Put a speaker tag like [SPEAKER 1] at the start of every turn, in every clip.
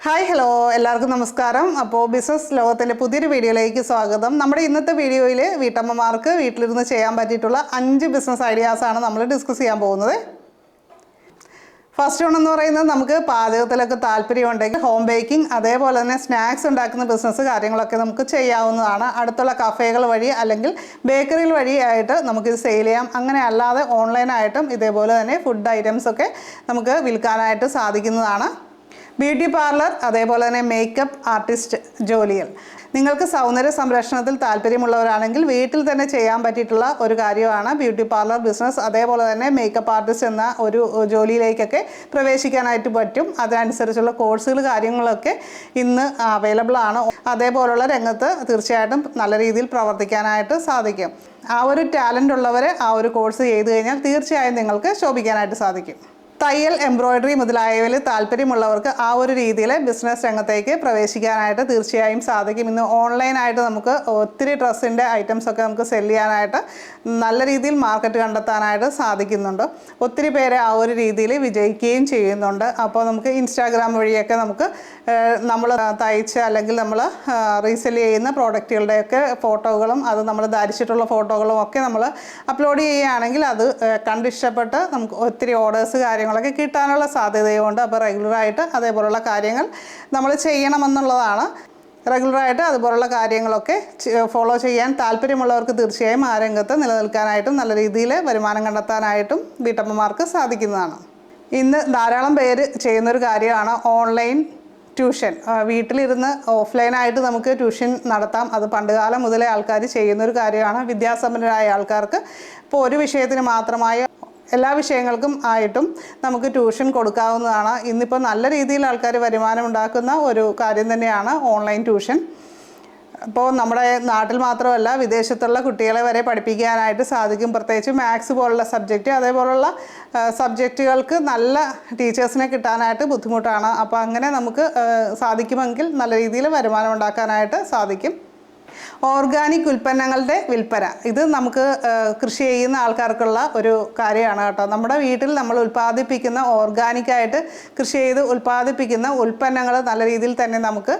[SPEAKER 1] Hi hello എല്ലാവർക്കും നമസ്കാരം. അപ്പോൾ ബിസിനസ് ലോകത്തിൻ്റെ പുതിയൊരു വീഡിയോയിലേക്ക് സ്വാഗതം. നമ്മുടെ ഇന്നത്തെ വീഡിയോയിൽ വീട്ടമ്മമാർക്ക് വീട്ടിലിരുന്ന് ചെയ്യാൻ പറ്റിയിട്ടുള്ള 5 ബിസിനസ് ഐഡിയാസാണ് നമ്മൾ ഡിസ്കസ് ചെയ്യാൻ പോകുന്നത്. ഫസ്റ്റ് വൺ എന്ന് പറയുന്നത്, നമുക്ക് പാചകത്തിലൊക്കെ താല്പര്യമുണ്ടെങ്കിൽ ഹോം ബേക്കിംഗ് അതേപോലെ തന്നെ സ്നാക്സ് ഉണ്ടാക്കുന്ന ബിസിനസ് കാര്യങ്ങളൊക്കെ നമുക്ക് ചെയ്യാവുന്നതാണ്. അടുത്തുള്ള കഫേകൾ വഴി അല്ലെങ്കിൽ ബേക്കറികൾ വഴിയായിട്ട് നമുക്കിത് സെയിൽ ചെയ്യാം. അങ്ങനെ അല്ലാതെ ഓൺലൈനായിട്ടും ഇതേപോലെ തന്നെ ഫുഡ് ഐറ്റംസൊക്കെ നമുക്ക് വിൽക്കാനായിട്ട് സാധിക്കുന്നതാണ്. ബ്യൂട്ടി പാർലർ അതേപോലെ തന്നെ മേക്കപ്പ് ആർട്ടിസ്റ്റ് ജോലികൾ, നിങ്ങൾക്ക് സൗന്ദര്യ സംരക്ഷണത്തിൽ താല്പര്യമുള്ളവരാണെങ്കിൽ വീട്ടിൽ തന്നെ ചെയ്യാൻ പറ്റിയിട്ടുള്ള ഒരു കാര്യമാണ് ബ്യൂട്ടി പാർലർ ബിസിനസ്. അതേപോലെ തന്നെ മേക്കപ്പ് ആർട്ടിസ്റ്റ് എന്ന ഒരു ജോലിയിലേക്കൊക്കെ പ്രവേശിക്കാനായിട്ട് പറ്റും. അതിനനുസരിച്ചുള്ള കോഴ്സുകൾ കാര്യങ്ങളൊക്കെ ഇന്ന് അവൈലബിൾ ആണ്. അതേപോലുള്ള രംഗത്ത് തീർച്ചയായിട്ടും നല്ല രീതിയിൽ പ്രവർത്തിക്കാനായിട്ട് സാധിക്കും. ആ ഒരു ടാലൻ്റ് ഉള്ളവർ ആ ഒരു കോഴ്സ് ചെയ്ത് കഴിഞ്ഞാൽ തീർച്ചയായും നിങ്ങൾക്ക് ശോഭിക്കാനായിട്ട് സാധിക്കും. തയ്യൽ, എംബ്രോയ്ഡറി മുതലായവയിൽ താല്പര്യമുള്ളവർക്ക് ആ ഒരു രീതിയിൽ ബിസിനസ് രംഗത്തേക്ക് പ്രവേശിക്കാനായിട്ട് തീർച്ചയായും സാധിക്കും. ഇന്ന് ഓൺലൈനായിട്ട് നമുക്ക് ഒത്തിരി ഡ്രസ്സിൻ്റെ ഐറ്റംസൊക്കെ നമുക്ക് സെല് ചെയ്യാനായിട്ട് നല്ല രീതിയിൽ മാർക്കറ്റ് കണ്ടെത്താനായിട്ട് സാധിക്കുന്നുണ്ട്. ഒത്തിരി പേര് ആ ഒരു രീതിയിൽ വിജയിക്കുകയും ചെയ്യുന്നുണ്ട്. അപ്പോൾ നമുക്ക് ഇൻസ്റ്റാഗ്രാം വഴിയൊക്കെ നമുക്ക് നമ്മൾ തയ്ച്ച് അല്ലെങ്കിൽ നമ്മൾ റീസെല് ചെയ്യുന്ന പ്രോഡക്റ്റുകളുടെയൊക്കെ ഫോട്ടോകളും അത് നമ്മൾ ധരിച്ചിട്ടുള്ള ഫോട്ടോകളും ഒക്കെ നമ്മൾ അപ്ലോഡ് ചെയ്യുകയാണെങ്കിൽ അത് കണ്ടിഷ്ടപ്പെട്ട് നമുക്ക് ഒത്തിരി ഓർഡേഴ്സ് കാര്യങ്ങളൊക്കെ കിട്ടാനുള്ള സാധ്യതയുണ്ട്. അപ്പോൾ റെഗുലറായിട്ട് അതേപോലുള്ള കാര്യങ്ങൾ നമ്മൾ ചെയ്യണമെന്നുള്ളതാണ്. റെഗുലറായിട്ട് അതുപോലുള്ള കാര്യങ്ങളൊക്കെ ഫോളോ ചെയ്യാൻ താല്പര്യമുള്ളവർക്ക് തീർച്ചയായും ആ രംഗത്ത് നിലനിൽക്കാനായിട്ടും നല്ല രീതിയിൽ വരുമാനം കണ്ടെത്താനായിട്ടും വീട്ടമ്മമാർക്ക് സാധിക്കുന്നതാണ്. ഇന്ന് ധാരാളം പേര് ചെയ്യുന്നൊരു കാര്യമാണ് ഓൺലൈൻ ട്യൂഷൻ. വീട്ടിലിരുന്ന് ഓഫ്ലൈനായിട്ട് നമുക്ക് ട്യൂഷൻ നടത്താം. അത് പണ്ടുകാലം മുതലേ ആൾക്കാർ ചെയ്യുന്നൊരു കാര്യമാണ്. വിദ്യാസമ്പന്നരായ ആൾക്കാർക്ക് ഇപ്പോൾ ഒരു വിഷയത്തിന് മാത്രമായി എല്ലാ വിഷയങ്ങൾക്കും ആയിട്ടും നമുക്ക് ട്യൂഷൻ കൊടുക്കാവുന്നതാണ്. ഇന്നിപ്പോൾ നല്ല രീതിയിൽ ആൾക്കാർ വരുമാനം ഉണ്ടാക്കുന്ന ഒരു കാര്യം തന്നെയാണ് ഓൺലൈൻ ട്യൂഷൻ. അപ്പോൾ നമ്മുടെ നാട്ടിൽ മാത്രമല്ല വിദേശത്തുള്ള കുട്ടികളെ വരെ പഠിപ്പിക്കാനായിട്ട് സാധിക്കും. പ്രത്യേകിച്ച് മാത്സ് പോലുള്ള സബ്ജക്റ്റ് അതേപോലുള്ള സബ്ജക്റ്റുകൾക്ക് നല്ല ടീച്ചേഴ്സിനെ കിട്ടാനായിട്ട് ബുദ്ധിമുട്ടാണ്. അപ്പോൾ അങ്ങനെ നമുക്ക് സാധിക്കുമെങ്കിൽ നല്ല രീതിയിൽ വരുമാനം ഉണ്ടാക്കാനായിട്ട് സാധിക്കും. ഓർഗാനിക് ഉൽപ്പന്നങ്ങളുടെ വിൽപ്പന, ഇത് നമുക്ക് കൃഷി ചെയ്യുന്ന ആൾക്കാർക്കുള്ള ഒരു കാര്യമാണ് കേട്ടോ. നമ്മുടെ വീട്ടിൽ നമ്മൾ ഉൽപ്പാദിപ്പിക്കുന്ന ഓർഗാനിക്കായിട്ട് കൃഷി ചെയ്ത് ഉൽപ്പാദിപ്പിക്കുന്ന ഉൽപ്പന്നങ്ങൾ നല്ല രീതിയിൽ തന്നെ നമുക്ക്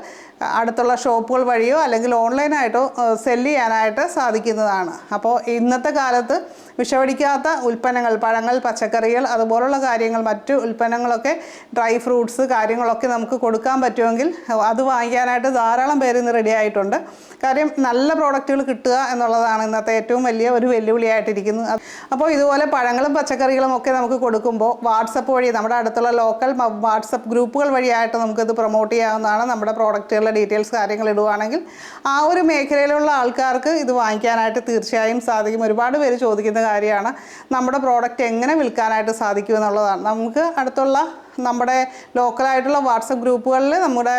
[SPEAKER 1] അടുത്തുള്ള ഷോപ്പുകൾ വഴിയോ അല്ലെങ്കിൽ ഓൺലൈനായിട്ടോ സെല്ല് ചെയ്യാനായിട്ട് സാധിക്കുന്നതാണ്. അപ്പോൾ ഇന്നത്തെ കാലത്ത് വിഷമടിക്കാത്ത ഉൽപ്പന്നങ്ങൾ, പഴങ്ങൾ, പച്ചക്കറികൾ അതുപോലുള്ള കാര്യങ്ങൾ, മറ്റു ഉൽപ്പന്നങ്ങളൊക്കെ, ഡ്രൈ ഫ്രൂട്ട്സ് കാര്യങ്ങളൊക്കെ നമുക്ക് കൊടുക്കാൻ പറ്റുമെങ്കിൽ അത് വാങ്ങിക്കാനായിട്ട് ധാരാളം പേര് ഇന്ന് റെഡി ആയിട്ടുണ്ട്. കാര്യം നല്ല പ്രോഡക്റ്റുകൾ കിട്ടുക എന്നുള്ളതാണ് ഇന്നത്തെ ഏറ്റവും വലിയ ഒരു വെല്ലുവിളിയായിട്ടിരിക്കുന്നത്. അപ്പോൾ ഇതുപോലെ പഴങ്ങളും പച്ചക്കറികളും ഒക്കെ നമുക്ക് കൊടുക്കുമ്പോൾ വാട്സപ്പ് വഴി നമ്മുടെ അടുത്തുള്ള ലോക്കൽ വാട്സപ്പ് ഗ്രൂപ്പുകൾ വഴിയായിട്ട് നമുക്കിത് പ്രൊമോട്ട് ചെയ്യാവുന്നതാണ്. നമ്മുടെ പ്രോഡക്റ്റുകളുടെ ഡീറ്റെയിൽസ് കാര്യങ്ങൾ ഇടുവാണെങ്കിൽ ആ ഒരു മേഖലയിലുള്ള ആൾക്കാർക്ക് ഇത് വാങ്ങിക്കാനായിട്ട് തീർച്ചയായും സാധിക്കും. ഒരുപാട് പേര് ചോദിക്കുന്ന കാര്യമാണ് നമ്മുടെ പ്രോഡക്റ്റ് എങ്ങനെ വിൽക്കാനായിട്ട് സാധിക്കും എന്നുള്ളതാണ്. നമുക്ക് അടുത്തുള്ള നമ്മുടെ ലോക്കലായിട്ടുള്ള വാട്സപ്പ് ഗ്രൂപ്പുകളിൽ നമ്മുടെ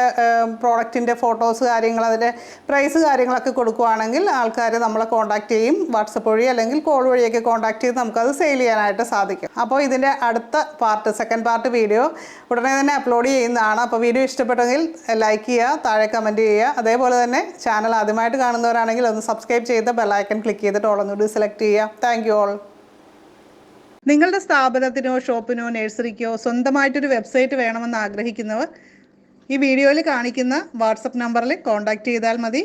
[SPEAKER 1] പ്രോഡക്റ്റിൻ്റെ ഫോട്ടോസ് കാര്യങ്ങൾ അതിൻ്റെ പ്രൈസ് കാര്യങ്ങളൊക്കെ കൊടുക്കുകയാണെങ്കിൽ ആൾക്കാർ നമ്മളെ കോൺടാക്റ്റ് ചെയ്യും. വാട്സപ്പ് വഴി അല്ലെങ്കിൽ കോൾ വഴിയൊക്കെ കോൺടാക്റ്റ് ചെയ്ത് നമുക്കത് സെയിൽ ചെയ്യാനായിട്ട് സാധിക്കും. അപ്പോൾ ഇതിൻ്റെ അടുത്ത പാർട്ട്, സെക്കൻഡ് പാർട്ട് വീഡിയോ ഉടനെ തന്നെ അപ്ലോഡ് ചെയ്യുന്നതാണ്. അപ്പോൾ വീഡിയോ ഇഷ്ടപ്പെട്ടെങ്കിൽ ലൈക്ക് ചെയ്യുക, താഴെ കമൻറ്റ് ചെയ്യുക. അതേപോലെ തന്നെ ചാനൽ ആദ്യമായിട്ട് കാണുന്നവരാണെങ്കിൽ ഒന്ന് സബ്സ്ക്രൈബ് ചെയ്ത് ബെല്ലൈക്കൺ ക്ലിക്ക് ചെയ്തിട്ട് ഓളൊന്നുകൂടി സെലക്ട് ചെയ്യുക. Thank you all. നിങ്ങളുടെ സ്ഥാപനത്തിനോ ഷോപ്പിനോ നഴ്സറിക്കോ സ്വന്തമായിട്ടൊരു വെബ്സൈറ്റ് വേണമെന്ന് ആഗ്രഹിക്കുന്നവർ ഈ വീഡിയോയിൽ കാണിക്കുന്ന വാട്സപ്പ് നമ്പറിൽ കോൺടാക്റ്റ് ചെയ്താൽ മതി.